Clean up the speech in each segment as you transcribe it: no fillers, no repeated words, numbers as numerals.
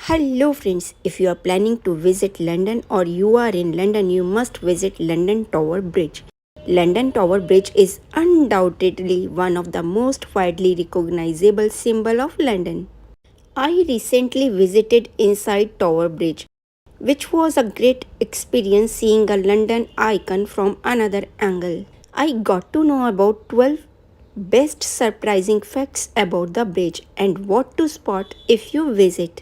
Hello friends, if you are planning to visit London or you are in London, you must visit London Tower Bridge. London Tower Bridge is undoubtedly one of the most widely recognizable symbol of London. I recently visited inside Tower Bridge, which was a great experience seeing a London icon from another angle. I got to know about 12 best surprising facts about the bridge and what to spot if you visit.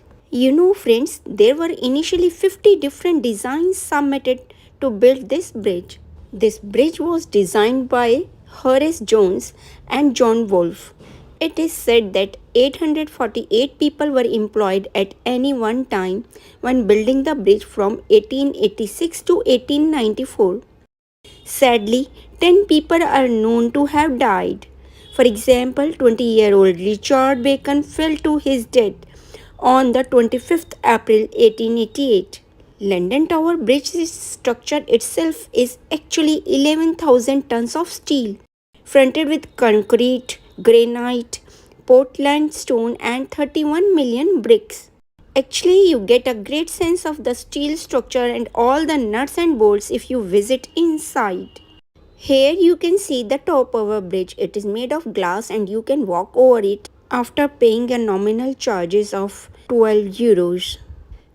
Friends, there were initially 50 different designs submitted to build this bridge. This bridge was designed by Horace Jones and John Wolfe. It is said that 848 people were employed at any one time when building the bridge from 1886 to 1894. Sadly, 10 people are known to have died. For example, 20-year-old Richard Bacon fell to his death on the 25th April 1888. London Tower Bridge's structure itself is actually 11,000 tons of steel, fronted with concrete, granite, Portland stone and 31 million bricks. Actually, you get a great sense of the steel structure and all the nuts and bolts if you visit inside. Here you can see the top of a bridge. It is made of glass and you can walk over it after paying a nominal charges of 12 euros.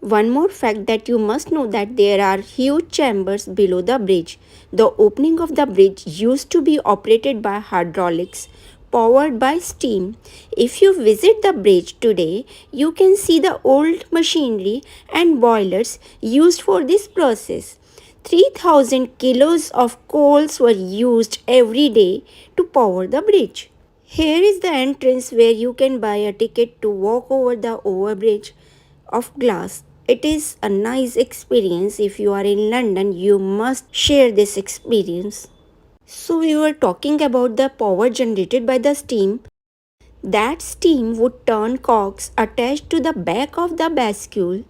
One more fact that you must know that there are huge chambers below the bridge. The opening of the bridge used to be operated by hydraulics powered by steam. If you visit the bridge today, you can see the old machinery and boilers used for this process. 3,000 kilos of coals were used every day to power the bridge. Here is the entrance where you can buy a ticket to walk over the overbridge of glass. It is a nice experience. If you are in London, you must share this experience. So we were talking about the power generated by the steam. That steam would turn cogs attached to the back of the bascule.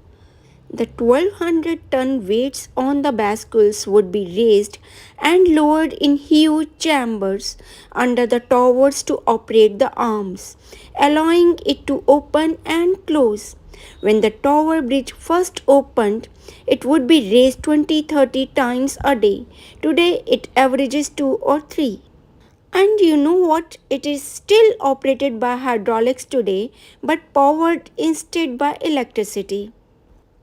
The 1200-ton weights on the bascules would be raised and lowered in huge chambers under the towers to operate the arms, allowing it to open and close. When the tower bridge first opened, it would be raised 20-30 times a day. Today, it averages 2 or 3. And you know what? It is still operated by hydraulics today, but powered instead by electricity.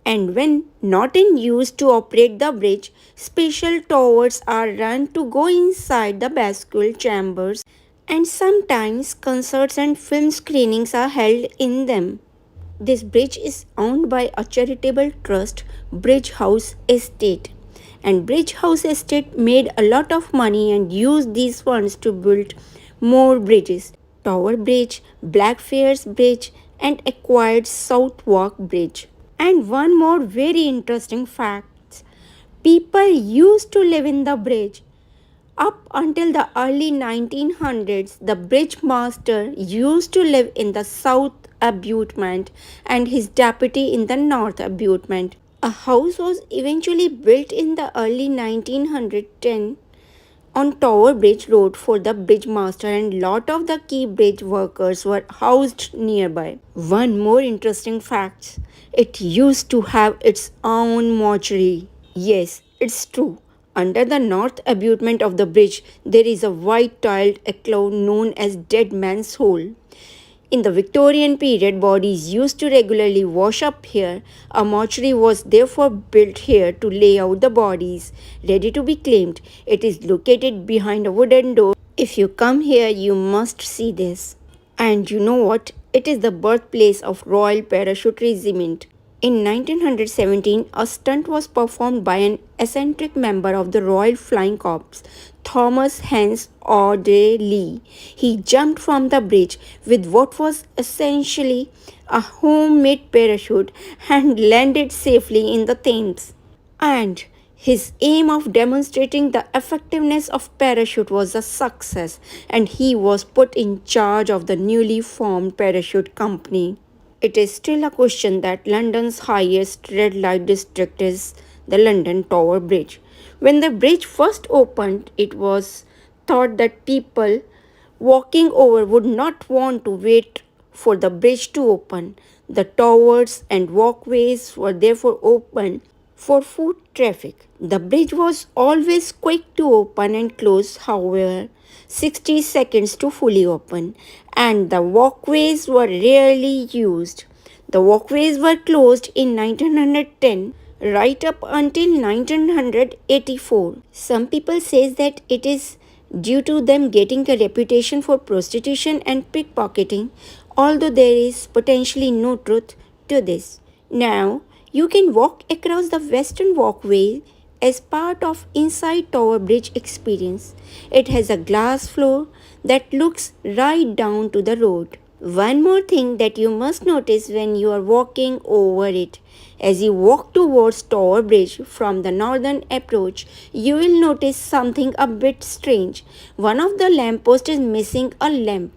And when not in use to operate the bridge, special towers are run to go inside the bascule chambers, and sometimes concerts and film screenings are held in them. This bridge is owned by a charitable trust, Bridge House Estate. And Bridge House Estate made a lot of money and used these funds to build more bridges. Tower Bridge, Blackfriars Bridge, and acquired Southwark Bridge. And one more very interesting fact. People used to live in the bridge. Up until the early 1900s, the bridge master used to live in the south abutment and his deputy in the north abutment. A house was eventually built in the early 1910 on Tower Bridge Road for the bridge master, and lot of the key bridge workers were housed nearby. One more interesting fact. It used to have its own mortuary. Yes, it's true. Under the north abutment of the bridge, there is a white tiled enclave known as Dead Man's Hole. In the Victorian period, bodies used to regularly wash up here. A mortuary was therefore built here to lay out the bodies, ready to be claimed. It is located behind a wooden door. If you come here, you must see this. And you know what? It is the birthplace of Royal Parachute Regiment. In 1917, a stunt was performed by an eccentric member of the Royal Flying Corps, Thomas Hans Audley Lee. He jumped from the bridge with what was essentially a homemade parachute and landed safely in the Thames. And his aim of demonstrating the effectiveness of parachute was a success, and he was put in charge of the newly formed parachute company. It is still a question that London's highest red light district is the London Tower Bridge. When the bridge first opened, it was thought that people walking over would not want to wait for the bridge to open. The towers and walkways were therefore open for foot traffic. The bridge was always quick to open and close, however, 60 seconds to fully open, and the walkways were rarely used. The walkways were closed in 1910 right up until 1984. Some people say that it is due to them getting a reputation for prostitution and pickpocketing, although there is potentially no truth to this. Now, you can walk across the western walkway as part of Inside Tower Bridge experience. It has a glass floor that looks right down to the road. One more thing that you must notice when you are walking over it. As you walk towards Tower Bridge from the northern approach, you will notice something a bit strange. One of the lampposts is missing a lamp.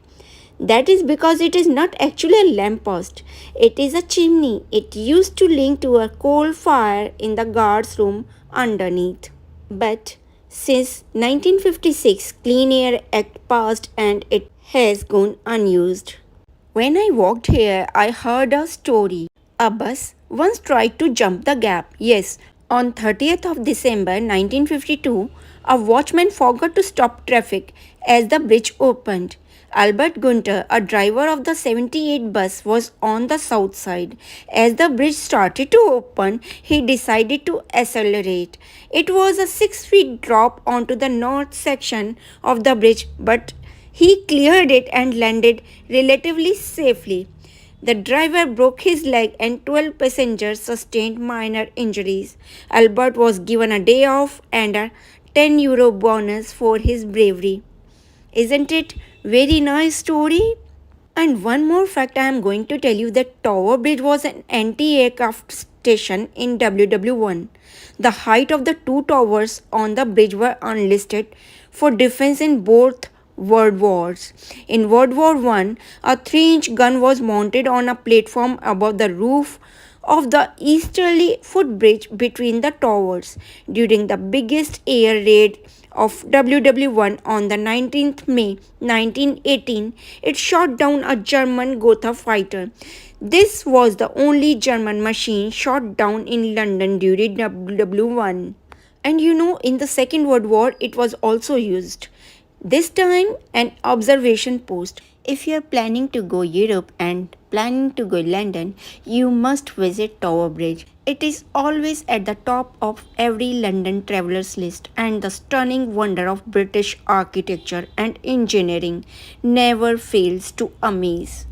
That is because it is not actually a lamppost. It is a chimney. It used to link to a coal fire in the guard's room underneath. But since 1956, Clean Air Act passed and it has gone unused. When I walked here, I heard a story. A bus once tried to jump the gap. Yes, on 30th of December 1952, a watchman forgot to stop traffic as the bridge opened. Albert Gunter, a driver of the 78 bus, was on the south side. As the bridge started to open, he decided to accelerate. It was a 6 feet drop onto the north section of the bridge, but he cleared it and landed relatively safely. The driver broke his leg and 12 passengers sustained minor injuries. Albert was given a day off and a €10 bonus for his bravery. Isn't it very nice story? And one more fact I am going to tell you that Tower Bridge was an anti-aircraft station in WW1. The height of the two towers on the bridge were unlisted for defense in both World Wars. In World War I, a 3-inch gun was mounted on a platform above the roof of the easterly footbridge between the towers. During the biggest air raid of WW1 on the 19th May 1918, it shot down a German Gotha fighter. This was the only German machine shot down in London during WW1. And in the Second World War, it was also used. This time, an observation post. If you are planning to go Europe and planning to go London, you must visit Tower Bridge. It is always at the top of every London traveler's list, and the stunning wonder of British architecture and engineering never fails to amaze.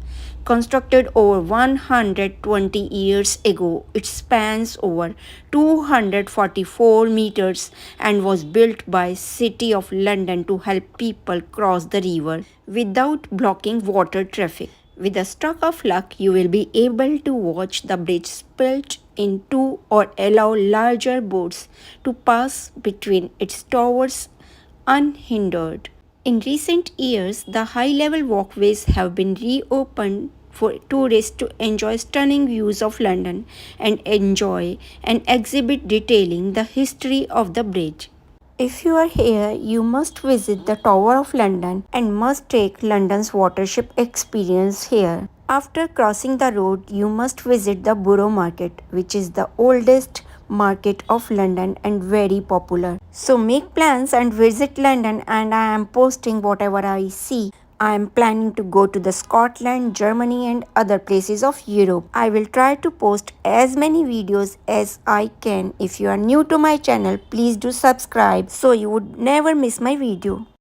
Constructed over 120 years ago, it spans over 244 meters and was built by City of London to help people cross the river without blocking water traffic. With a stroke of luck, you will be able to watch the bridge split in two or allow larger boats to pass between its towers unhindered. In recent years, the high-level walkways have been reopened for tourists to enjoy stunning views of London and enjoy an exhibit detailing the history of the bridge. If you are here, you must visit the Tower of London and must take London's watership experience here. After crossing the road, you must visit the Borough Market, which is the oldest market of London and very popular. So make plans and visit London, and I am posting whatever I see. I am planning to go to the Scotland, Germany and other places of Europe. I will try to post as many videos as I can. If you are new to my channel, please do subscribe so you would never miss my video.